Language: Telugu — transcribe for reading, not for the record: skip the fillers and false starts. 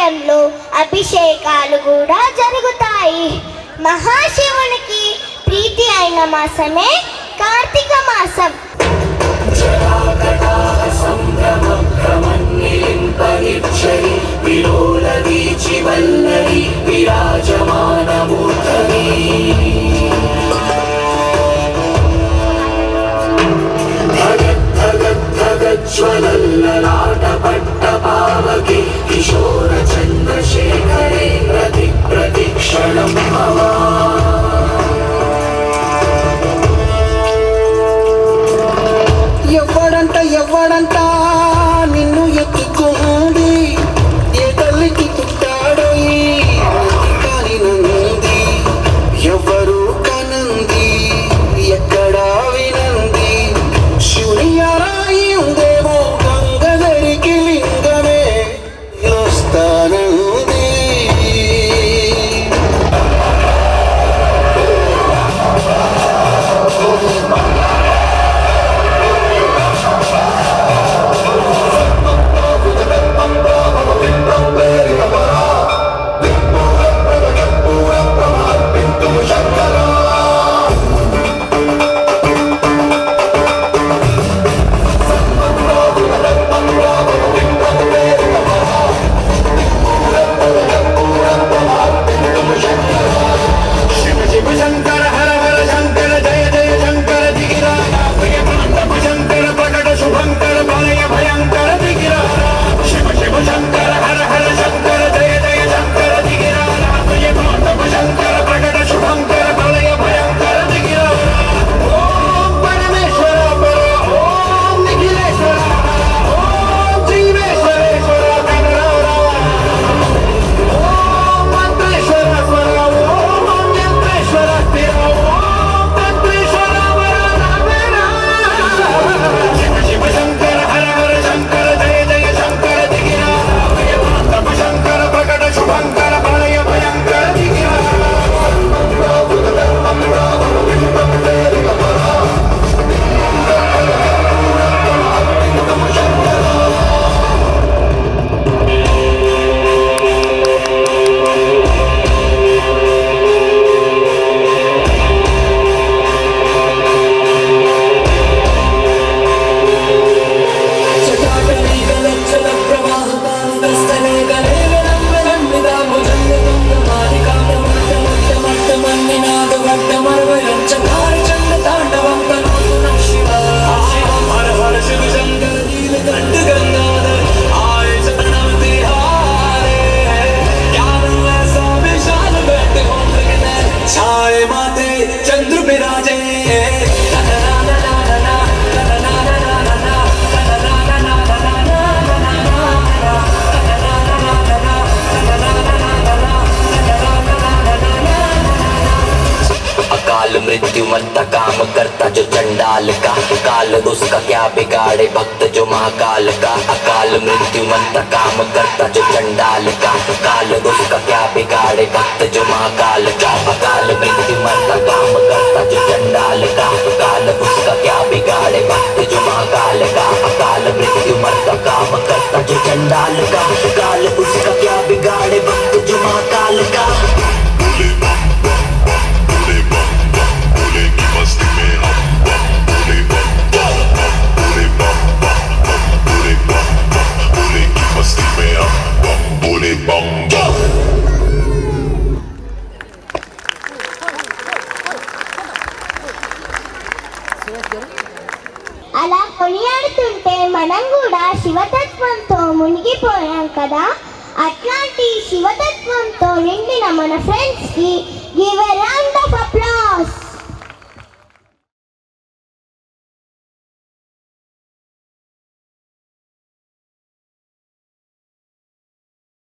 ఆలయంలో అభిషేకాలు కూడా జరుగుతాయి. మహాశివునికి ప్రీతి అయిన మాసమే కార్తీక మాసం. కిశోర చంద్రశేఖరే ప్రతిక్షణం ఎవ్వడంట నిన్ను ఎత్తుకోండి, ఏ తల్లికి పుట్టాడో కానినంది, ఎవరు కనంది, ఎక్కడా వినంది, శివుని అరాయి ఉందేమో గంగధరికి లింగమే వస్తానంది. मृत्युमंता काम करता जो चंडाल का, काल उसका क्या बिगाड़े भक्त जो महाकाल का। अकाल मृत्युमंता काम करता जो चंडाल का, काल उसका क्या बिगाड़े भक्त जो महाकाल का। अकाल मृत्युमंता काम करता जो चंडाल का, काल उसका क्या बिगाड़े भक्त जो महाकाल का। अकाल मृत्युमंता काम करता जो चंडाल का, काल उसका क्या बिगाड़े भक्त जो महाकाल का। అలా కొనియాడుతుంటే మనం కూడా శివతత్వంతో మునిగిపోయాం కదా. అట్లాంటి శివతత్వంతో నిండిన మన ఫ్రెండ్స్కి give a round of applause.